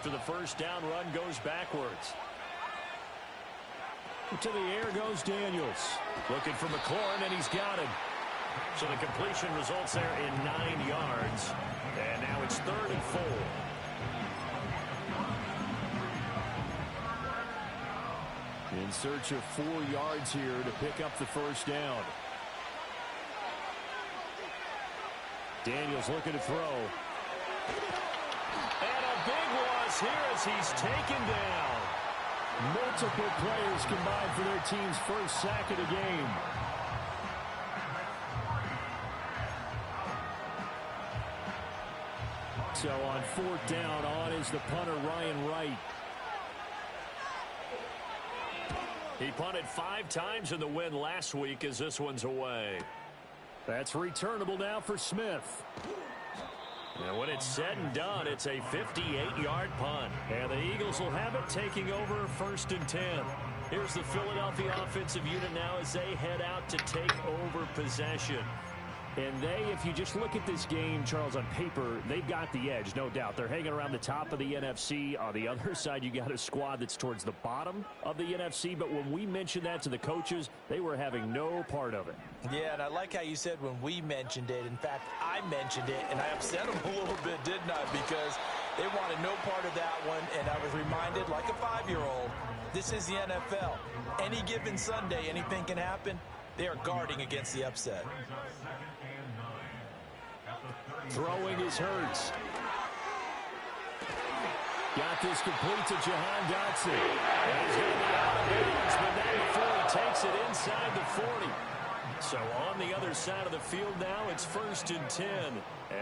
For the first down, run goes backwards. To the air goes Daniels. Looking for McLaurin, and he's got him. So the completion results there in 9 yards. And now it's 3rd and 4. In search of 4 yards here to pick up the first down. Daniels looking to throw. And a big loss here as he's taken down. Multiple players combined for their team's first sack of the game. So on 4th down, on is the punter, Ryan Wright. He punted 5 times in the win last week as this one's away. That's returnable now for Smith. And when it's said and done, it's a 58-yard punt. And the Eagles will have it taking over 1st and 10. Here's the Philadelphia offensive unit now as they head out to take over possession. And if you just look at this game, Charles, on paper, they've got the edge, no doubt. They're hanging around the top of the NFC. On the other side, you got a squad that's towards the bottom of the NFC. But when we mentioned that to the coaches, they were having no part of it. Yeah, and I like how you said when we mentioned it. In fact, I mentioned it, and I upset them a little bit, didn't I? Because they wanted no part of that one, and I was reminded, like a 5-year-old, this is the NFL. Any given Sunday, anything can happen. They are guarding against the upset. Throwing is Hurts. Got this complete to Jahan Dotson. And he's going to be out of bounds, but not before he takes it inside the 40. So on the other side of the field now, it's 1st and 10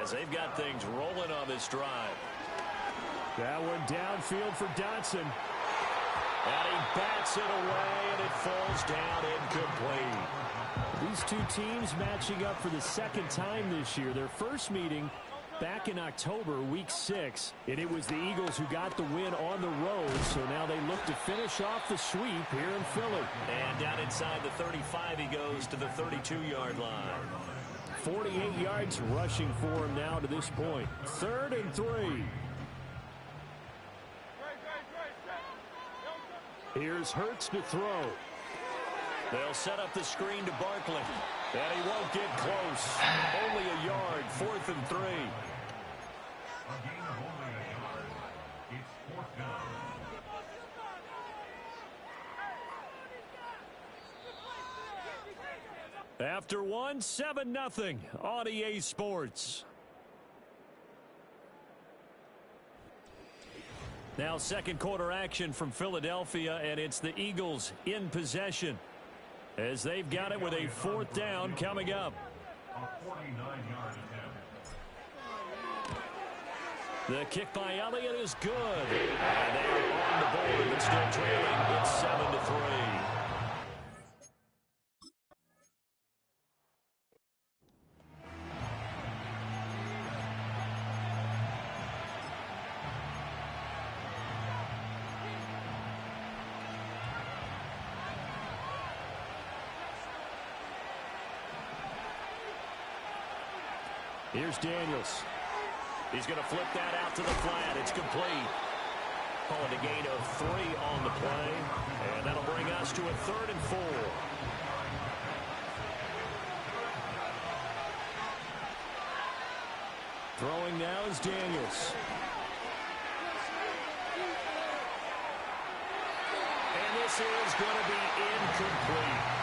as they've got things rolling on this drive. That one downfield for Dotson. And he bats it away, and it falls down incomplete. These two teams matching up for the 2nd time this year. Their first meeting back in October, week 6, and it was the Eagles who got the win on the road, so now they look to finish off the sweep here in Philly. And down inside the 35, he goes to the 32-yard line. 48 yards rushing for him now to this point. 3rd and 3. Here's Hurts to throw. They'll set up the screen to Barkley. And he won't get close. Only a yard, 4th and 3. After one, 7-0 on EA Sports. Now 2nd quarter action from Philadelphia, and it's the Eagles in possession as they've got it with a 4th down coming up. The kick by Elliott is good. And they're on the board, but still trailing. It's 7-3. Here's Daniels. He's going to flip that out to the flat. It's complete. Calling a gain of 3 on the play. And that'll bring us to a 3rd and 4. Throwing now is Daniels. And this is going to be incomplete.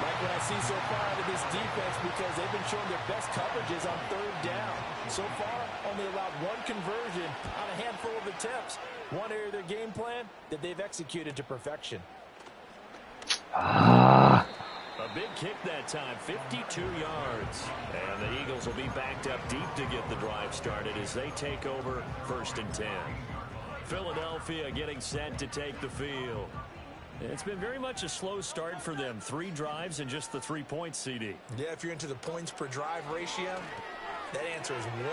Like what I see so far out of this defense, because they've been showing their best coverages on 3rd down. So far, only allowed 1 conversion on a handful of attempts. One area of their game plan that they've executed to perfection. A big kick that time, 52 yards. And the Eagles will be backed up deep to get the drive started as they take over 1st and 10. Philadelphia getting set to take the field. It's been very much a slow start for them. 3 drives and just the 3 points, CD. Yeah, if you're into the points per drive ratio, that answer is 1.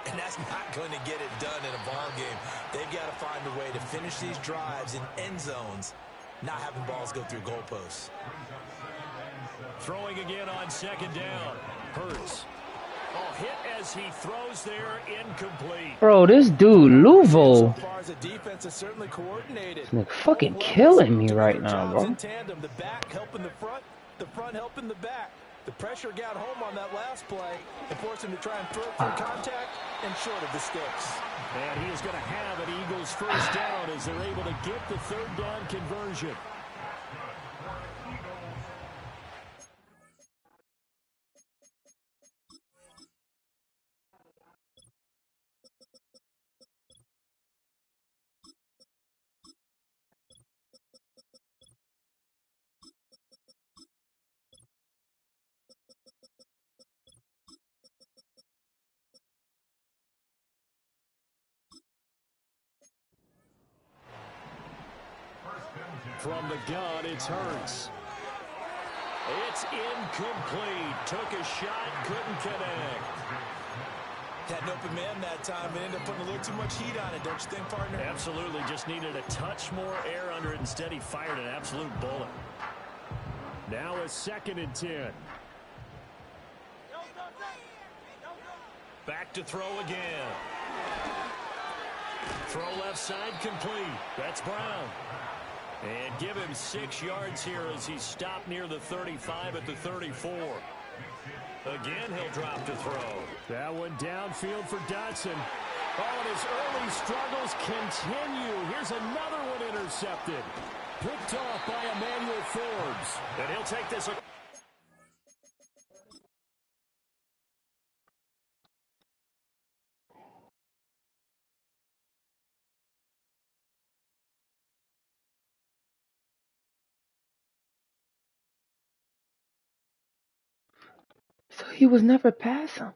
And that's not going to get it done in a ball game. They've got to find a way to finish these drives in end zones, not having balls go through goalposts. Throwing again on 2nd down. Hurts. Oh, hit as he throws there, incomplete. Bro, this dude, Louisville, So far as a defense is certainly coordinated. is fucking killing me right now, Jobs bro. in tandem, the back helping the front helping the back. The pressure got home on that last play and forced him to try and throw through contact and short of the sticks. And he is going to have an Eagles first down as they're able to get the third down conversion. From the gun, it's Hurts. It's incomplete. Took a shot, couldn't connect. Had an open man that time and ended up putting a little too much heat on it, don't you think, partner? Absolutely. Just needed a touch more air under it. Instead, he fired an absolute bullet. Now a 2nd and 10. Back to throw again. Throw left side complete. That's Brown. And give him 6 yards here as he stopped near the 35 at the 34. Again, he'll drop to throw. That one downfield for Dotson. Oh, and his early struggles continue. Here's another one intercepted. Picked off by Emmanuel Forbes. And he'll take this. So he was never passing.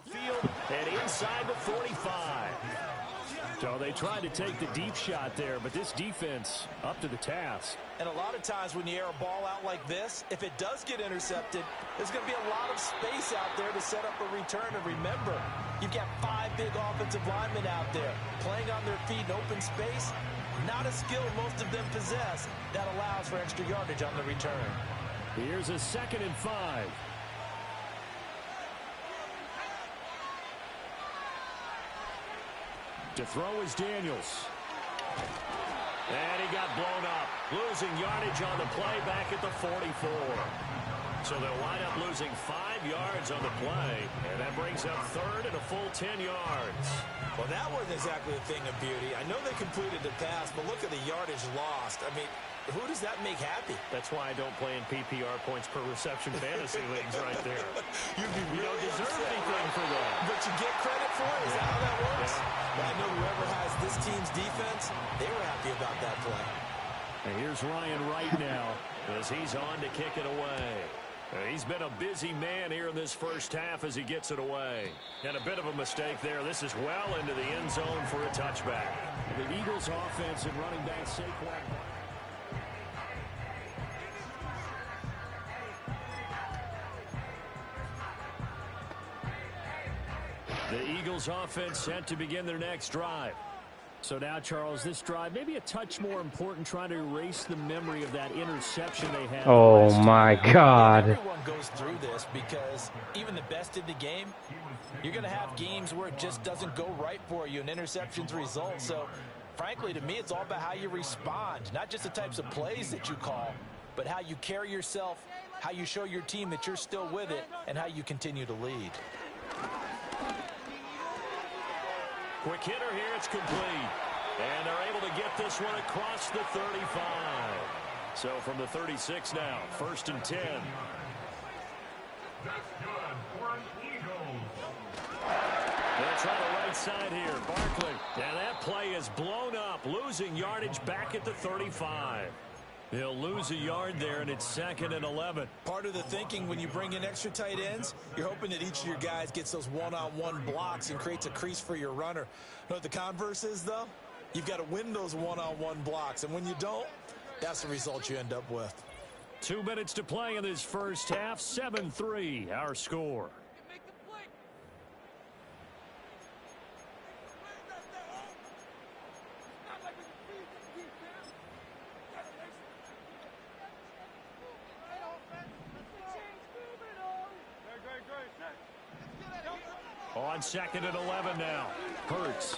Field and inside the 45. So they tried to take the deep shot there, but this defense up to the task. And a lot of times when you air a ball out like this, if it does get intercepted, there's going to be a lot of space out there to set up a return. And remember, you've got 5 big offensive linemen out there playing on their feet in open space. Not a skill most of them possess that allows for extra yardage on the return. Here's a 2nd and 5. To throw is Daniels. And he got blown up. Losing yardage on the play back at the 44. So they'll wind up losing 5 yards on the play. And that brings up 3rd and a full 10 yards. Well, that wasn't exactly a thing of beauty. I know they completed the pass, but look at the yardage lost. I mean, who does that make happy? That's why I don't play in PPR points per reception fantasy leagues right there. You don't deserve anything for that. But you get credit for it? Is that how that works? Well, I know whoever has this team's defense, they were happy about that play. And here's Ryan right now as he's on to kick it away. He's been a busy man here in this first half as he gets it away. And a bit of a mistake there. This is well into the end zone for a touchback. The Eagles offense and running back Saquon. The Eagles offense set to begin their next drive. So now, Charles, this drive maybe a touch more important, trying to erase the memory of that interception they had. Oh my God. Everyone goes through this because even the best in the game, you're going to have games where it just doesn't go right for you and interceptions result. So, frankly, to me, it's all about how you respond, not just the types of plays that you call, but how you carry yourself, how you show your team that you're still with it, and how you continue to lead. Quick hitter here, it's complete. And they're able to get this one across the 35. So from the 36 now, 1st and 10. That's good for an Eagles. They'll try the right side here, Barkley. And that play is blown up, losing yardage back at the 35. They'll lose a yard there, and it's 2nd and 11. Part of the thinking when you bring in extra tight ends, you're hoping that each of your guys gets those one-on-one blocks and creates a crease for your runner. You know what the converse is, though? You've got to win those one-on-one blocks, and when you don't, that's the result you end up with. 2 minutes to play in this first half, 7-3, our score. Great. On 2nd and 11 now. Hurts.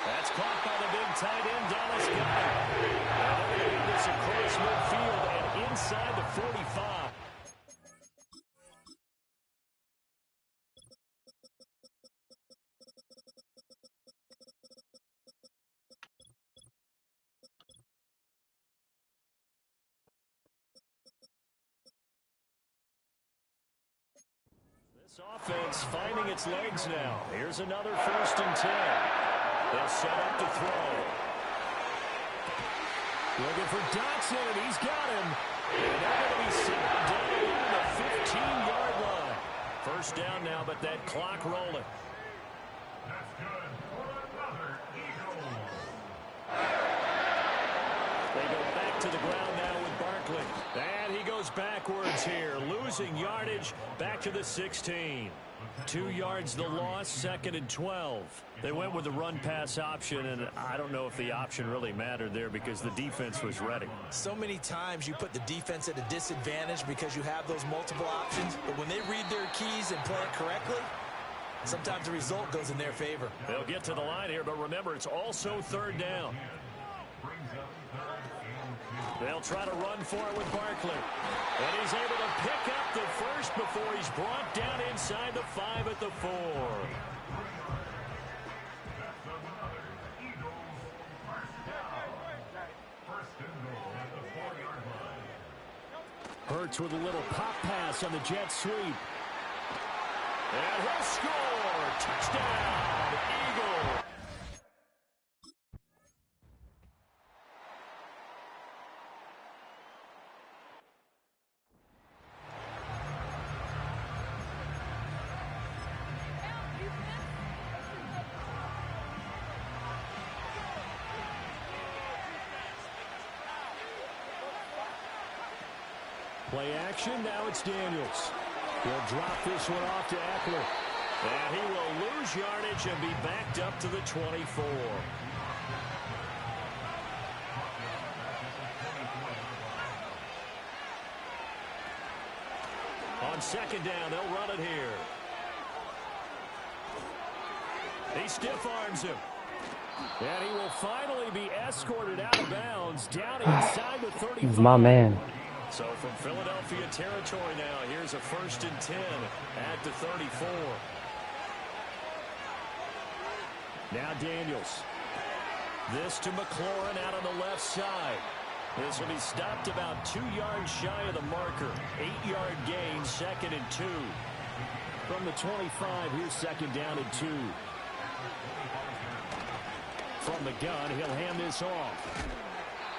That's caught by the big tight end, Dallas Goedert. And they're going to get this across midfield and inside the 45. This offense finding its legs now. Here's another 1st and 10. They'll set up to throw. Looking for Dotson, and he's got him. And they're going to be set down around the 15-yard line. 1st down now, but that clock rolling. That's good for another Eagle. They go back to the ground now with Barkley. And he goes backwards here, losing yardage back to the 16. 2 yards the loss, 2nd and 12. They went with the run-pass option, and I don't know if the option really mattered there because the defense was ready. So many times you put the defense at a disadvantage because you have those multiple options, but when they read their keys and play it correctly, sometimes the result goes in their favor. They'll get to the line here, but remember, it's also 3rd down. They'll try to run for it with Barkley. And he's able to pick up the 1st before he's brought down inside the 5 at the 4. Hurts with a little pop pass on the jet sweep. And he'll score! Touchdown, Eagle! Play action, now it's Daniels. He'll drop this one off to Eckler. And he will lose yardage and be backed up to the 24. On 2nd down, they'll run it here. He stiff arms him. And he will finally be escorted out of bounds down inside the 35. He's my man. So from Philadelphia territory now, here's a 1st and 10 at the 34. Now Daniels. This to McLaurin out on the left side. This will be stopped about 2 yards shy of the marker. 8-yard gain, 2nd and 2. From the 25, here's 2nd down and 2. From the gun, he'll hand this off.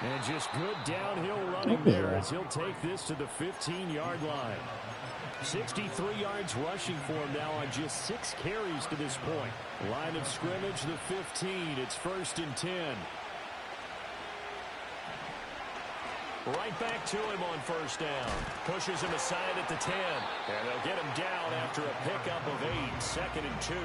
And just good downhill running there as he'll take this to the 15-yard line. 63 yards rushing for him now on just 6 carries to this point. Line of scrimmage, the 15. It's 1st and 10. Right back to him on 1st down. Pushes him aside at the 10. And they'll get him down after a pickup of 8. 2nd and 2.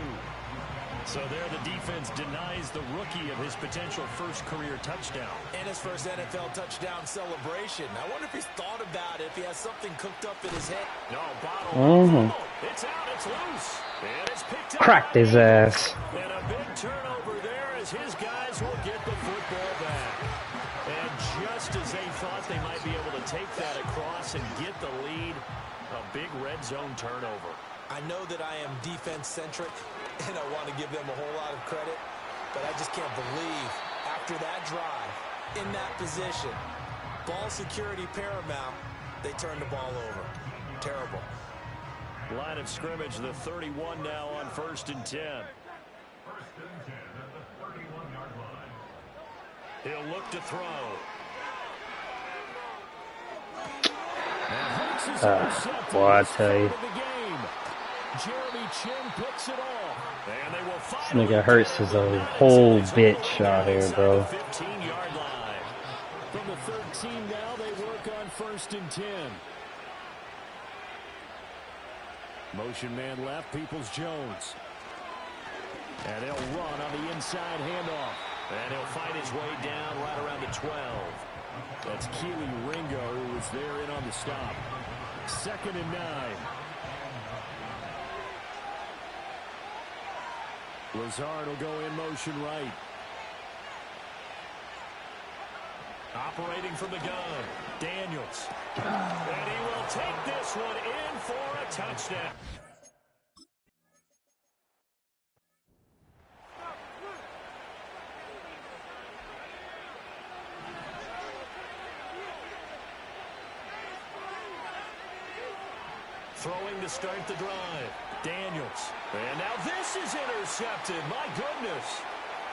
So there the defense denies the rookie of his potential 1st career touchdown. And his 1st NFL touchdown celebration. I wonder if he's thought about it, if he has something cooked up in his head. No, bottle. It's out, it's loose. And it's picked up. Cracked his ass. And a big turnover there as his guys will get the football back. And just as they thought they might be able to take that across and get the lead, a big red zone turnover. I know that I am defense-centric, and I want to give them a whole lot of credit, but I just can't believe after that drive, in that position, ball security paramount, they turned the ball over. Terrible. Line of scrimmage, the 31 now on 1st and 10. 1st and 10 at the 31-yard line. He'll look to throw. And Hurts is intercepted. Boy, I tell you. Jeremy Chin picks it off. And they will This nigga Hurts is a whole bitch out here, bro. 15-yard line. From the 13 now, they work on 1st and 10. Motion man left, Peoples-Jones. And they'll run on the inside handoff. And he'll fight his way down right around the 12. That's Keely Ringo who was there in on the stop. 2nd and 9. Lazard will go in motion right. Operating from the gun, Daniels. And he will take this one in for a touchdown. Throwing to start the drive, Daniels. And now this is intercepted. My goodness.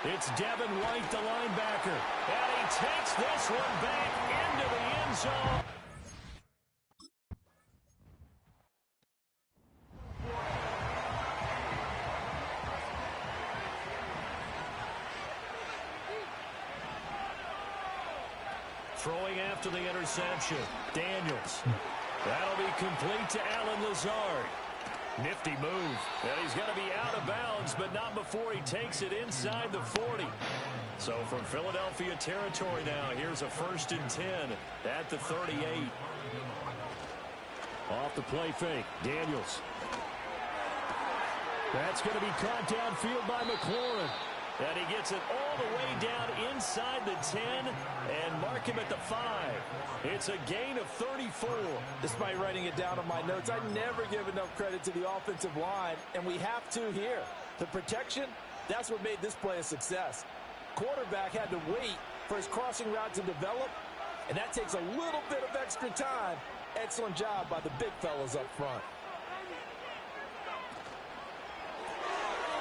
It's Devin White, the linebacker. And he takes this one back into the end zone. Throwing after the interception, Daniels. That'll be complete to Alan Lazard. Nifty move. And he's going to be out of bounds, but not before he takes it inside the 40. So from Philadelphia territory now, here's a 1st and 10 at the 38. Off the play fake, Daniels. That's going to be caught downfield by McLaurin. And he gets it all the way down inside the 10 and mark him at the 5. It's a gain of 34. Despite writing it down on my notes, I never give enough credit to the offensive line, and we have to here. The protection, that's what made this play a success. Quarterback had to wait for his crossing route to develop, and that takes a little bit of extra time. Excellent job by the big fellas up front.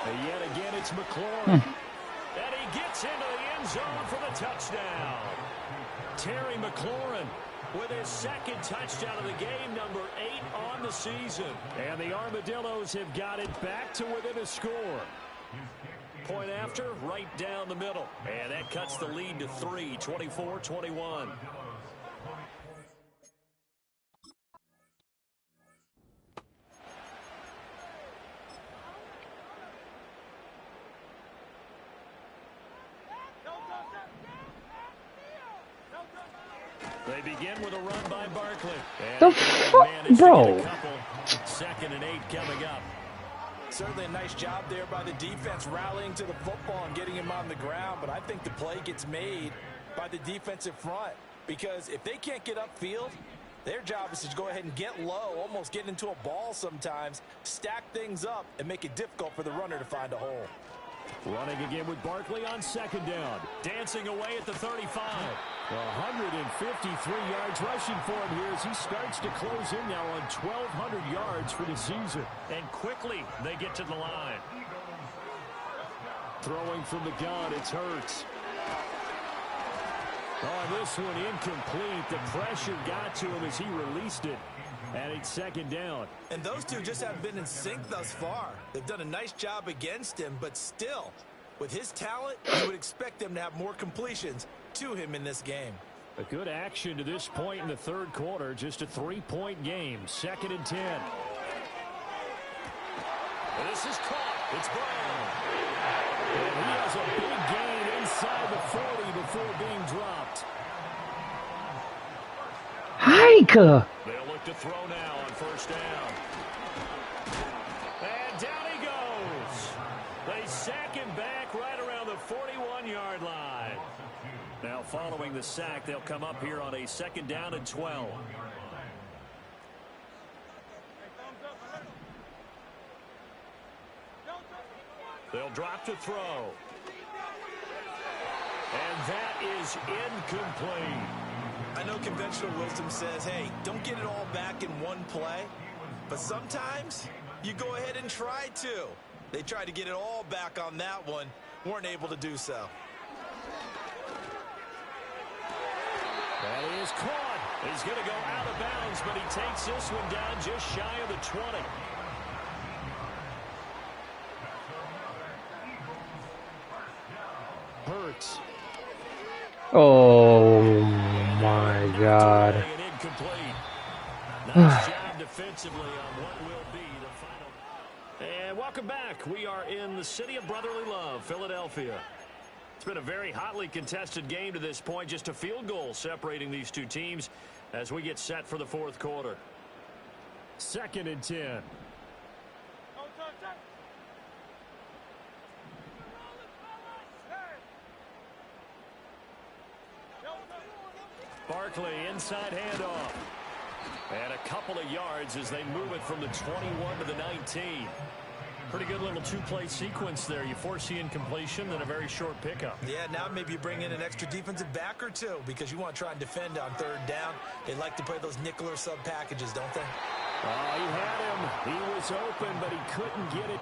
And yet again, it's McLaurin. And he gets into the end zone for the touchdown. Terry McLaurin with his 2nd touchdown of the game, number 8 on the season. And the Armadillos have got it back to within a score. Point after, right down the middle. And that cuts the lead to 3, 24-21. They begin with a run by Barkley. The fuck, bro? 2nd and 8 coming up. Certainly a nice job there by the defense rallying to the football and getting him on the ground, but I think the play gets made by the defensive front because if they can't get upfield, their job is to go ahead and get low, almost get into a ball sometimes, stack things up, and make it difficult for the runner to find a hole. Running again with Barkley on 2nd down. Dancing away at the 35. 153 yards rushing for him here as he starts to close in now on 1,200 yards for the season. And quickly they get to the line. Throwing from the gun, it's Hurts. Oh, this one incomplete. The pressure got to him as he released it. And it's 2nd down. And those two just haven't been in sync thus far. They've done a nice job against him, but still, with his talent, you would expect them to have more completions to him in this game. A good action to this point in the 3rd quarter. Just a 3-point game. 2nd and 10. And this is caught. It's Brown. And he has a big gain inside the 40 before being dropped. Hike! They'll look to throw now on 1st down. And down he goes. They sack him back right around the 41-yard line. Now following the sack, they'll come up here on a 2nd down and 12. They'll drop to throw. And that is incomplete. I know conventional wisdom says, hey, don't get it all back in one play. But sometimes you go ahead and try to. They tried to get it all back on that one. Weren't able to do so. That is caught. He's going to go out of bounds, but he takes this one down just shy of the 20. Hurts. Oh my God. Nice job defensively on what will be the final. And welcome back. We are in the city of brotherly love, Philadelphia. It's been a very hotly contested game to this point. Just a field goal separating these two teams as we get set for the 4th quarter. 2nd and 10. Barkley, inside handoff. And a couple of yards as they move it from the 21 to the 19. Pretty good little two-play sequence there. You force the incompletion, then a very short pickup. Yeah, now maybe you bring in an extra defensive back or two because you want to try and defend on third down. They like to play those nickel or sub packages, don't they? Oh, he had him. He was open, but he couldn't get it.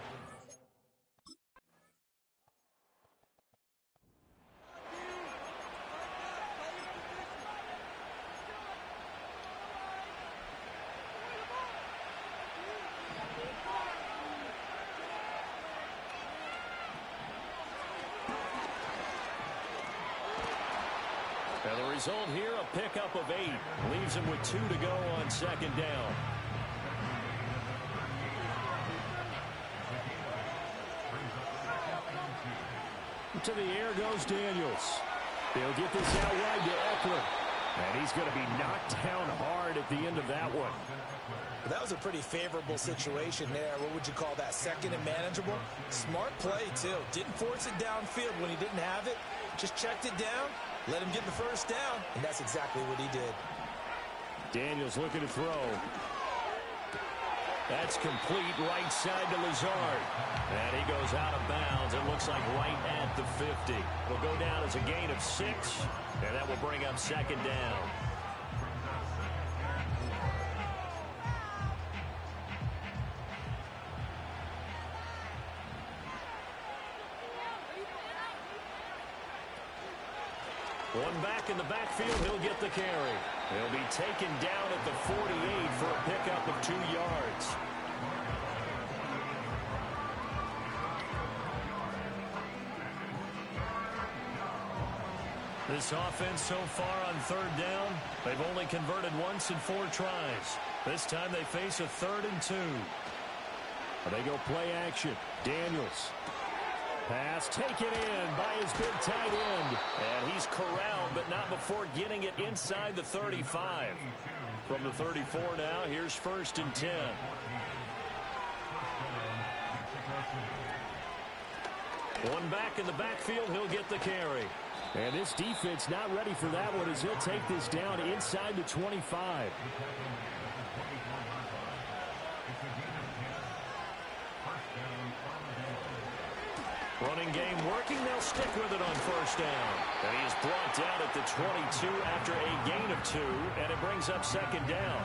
And the result here, a pickup of 8. Leaves him with 2 to go on second down. To the air goes Daniels. He'll get this out wide to Eckler. And he's going to be knocked down hard at the end of that one. That was a pretty favorable situation there. What would you call that? Second and manageable? Smart play, too. Didn't force it downfield when he didn't have it. Just checked it down. Let him get the first down, and that's exactly what he did. Daniels looking to throw. That's complete right side to Lazard. And he goes out of bounds. It looks like right at the 50. Will go down as a gain of 6, and that will bring up second down. One back in the backfield, he'll get the carry. He'll be taken down at the 48 for a pickup of 2 yards. This offense so far on third down, they've only converted once in 4 tries. This time they face a 3rd and 2. They go play action. Daniels. Pass taken in by his big tight end. And he's corralled, but not before getting it inside the 35. From the 34 now, here's 1st and 10. One back in the backfield, he'll get the carry. And this defense not ready for that one as he'll take this down inside the 25. Running game working. They'll stick with it on 1st down. And he is brought down at the 22 after a gain of 2, and it brings up 2nd down.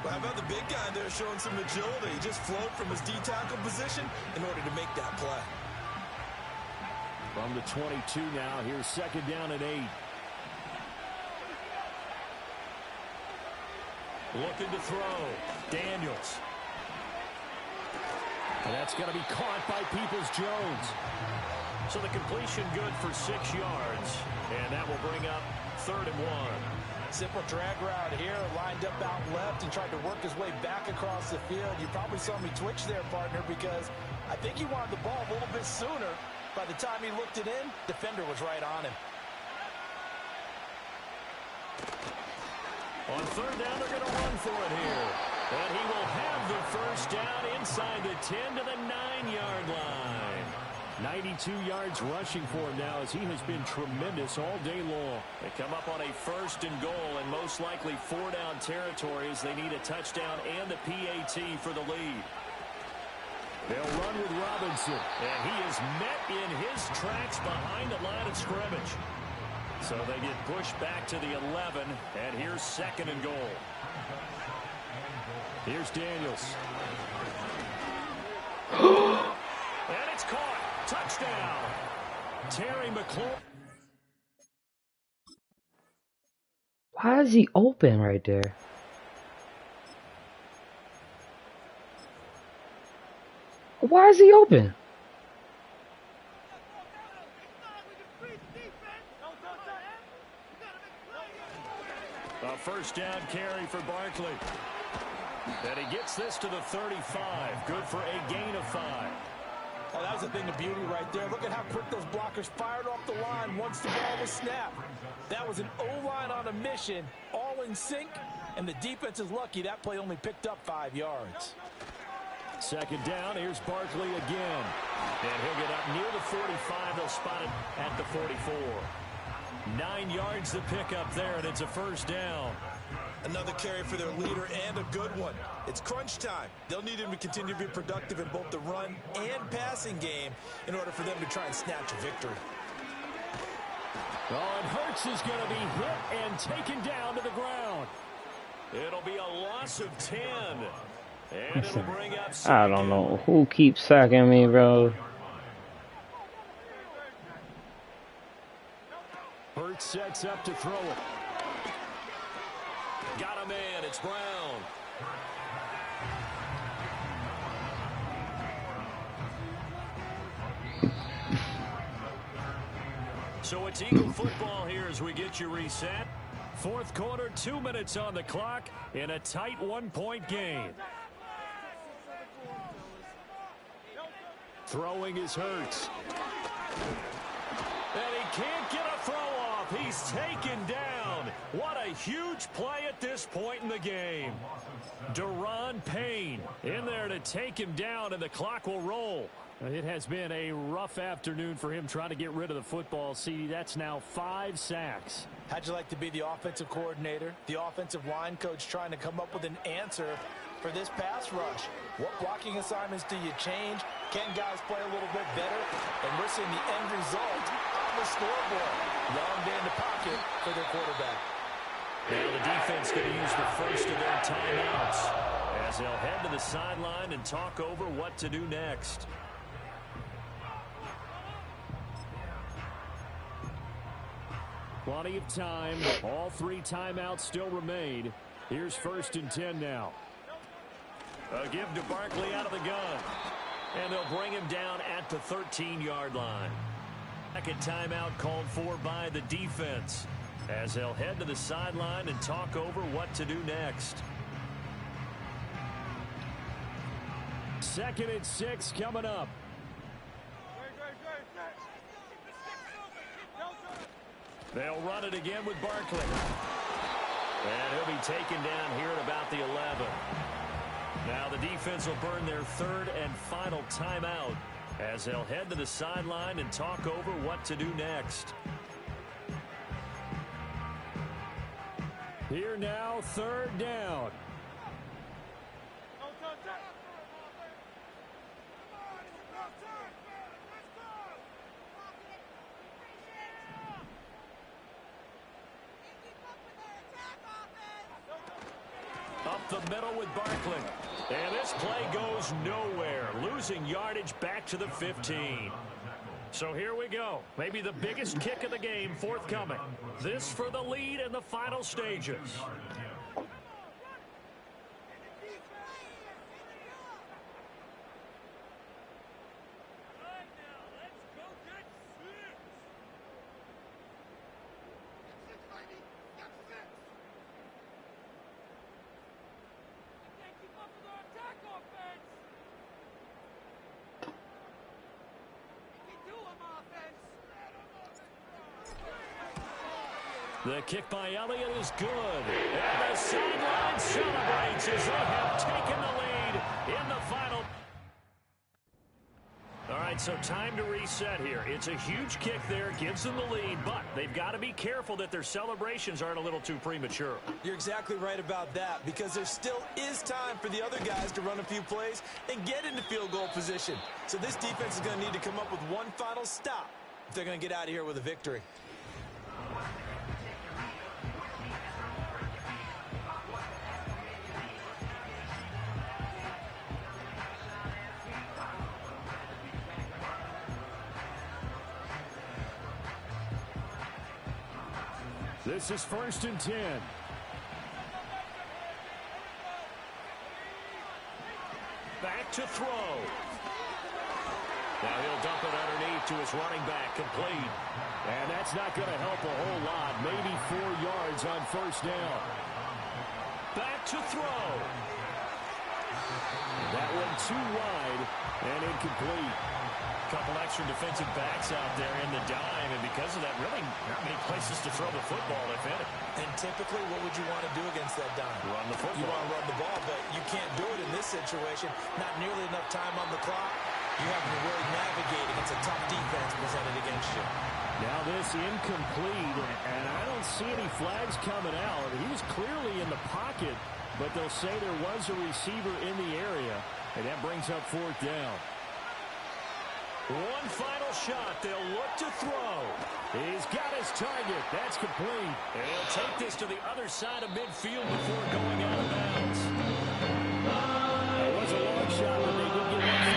Well, how about the big guy there showing some agility? He just flowed from his D-tackle position in order to make that play. From the 22 now, here's 2nd down and 8. Looking to throw. Daniels. And that's going to be caught by Peoples-Jones. So the completion good for 6 yards. And that will bring up 3rd and 1. Simple drag route here, lined up out left and tried to work his way back across the field. You probably saw me twitch there, partner, because I think he wanted the ball a little bit sooner. By the time he looked it in, defender was right on him. On 3rd down, they're going to run for it here. And he will have the 1st down inside the 10 to the 9-yard line. 92 yards rushing for him now as he has been tremendous all day long. They come up on a 1st and goal and most likely 4-down territory as they need a touchdown and the PAT for the lead. They'll run with Robinson, and he is met in his tracks behind the line of scrimmage. So they get pushed back to the 11, and here's 2nd and goal. Here's Daniels. And it's caught. Touchdown. Terry McLaurin. Why is he open right there? Why is he open? 1st down carry for Barkley. And he gets this to the 35. Good for a gain of 5. Oh, that was a thing of beauty right there. Look at how quick those blockers fired off the line once the ball was snapped. That was an O-line on a mission, all in sync, and the defense is lucky that play only picked up 5 yards. 2nd down, here's Barkley again. And he'll get up near the 45. They'll spot it at the 44. 9 yards to pick up there, and it's a first down. Another carry for their leader and a good one. It's crunch time. They'll need him to continue to be productive in both the run and passing game in order for them to try and snatch a victory. Oh, and Hurts is going to be hit and taken down to the ground. It'll be a loss of 10. And it'll bring up second. I don't know who keeps sacking me, bro. Hurts sets up to throw it. Got a man. It's Brown. So it's Eagle football here as we get you reset. Fourth quarter, 2 minutes on the clock in a tight 1-point game. Throwing is Hurts. And he can't get a throw off. He's taken down. What a huge play at this point in the game. Deron Payne in there to take him down, and the clock will roll. It has been a rough afternoon for him trying to get rid of the football. See, that's now 5 sacks. How'd you like to be the offensive coordinator, the offensive line coach trying to come up with an answer for this pass rush? What blocking assignments do you change? Can guys play a little bit better? And we're seeing the end result on the scoreboard. Long day in the pocket for their quarterback. Now the defense going to use the first of their timeouts as they'll head to the sideline and talk over what to do next. Plenty of time. All 3 timeouts still remain. Here's 1st and 10 now. A give to Barkley out of the gun. And they'll bring him down at the 13-yard line. Second timeout called for by the defense as they'll head to the sideline and talk over what to do next. 2nd and 6 coming up. They'll run it again with Barkley. And he'll be taken down here at about the 11. Now the defense will burn their 3rd and final timeout as they'll head to the sideline and talk over what to do next. Here now, 3rd down. Up the middle with Barkley. And this play goes nowhere. Losing yardage back to the 15. So here we go. Maybe the biggest kick of the game forthcoming. This for the lead in the final stages. The kick by Elliott is good. And the sideline celebrates as they have taken the lead in the final. All right, so time to reset here. It's a huge kick there, gives them the lead, but they've got to be careful that their celebrations aren't a little too premature. You're exactly right about that, because there still is time for the other guys to run a few plays and get into field goal position. So this defense is going to need to come up with one final stop if they're going to get out of here with a victory. This is 1st and 10. Back to throw. Now he'll dump it underneath to his running back, complete. And that's not going to help a whole lot. Maybe 4 yards on 1st down. Back to throw. That one too wide and incomplete. Couple extra defensive backs out there in the dime, and because of that, really not many places to throw the football, if any. And typically, what would you want to do against that dime? Run the football. You want to run the ball, but you can't do it in this situation. Not nearly enough time on the clock. You have to really navigate against a tough defense presented against you. Now this incomplete, and I don't see any flags coming out. He was clearly in the pocket, but they'll say there was a receiver in the area, and that brings up fourth down. One final shot. They'll look to throw. He's got his target. That's complete. And he'll take this to the other side of midfield before going out of bounds. That was a long shot, but they did get one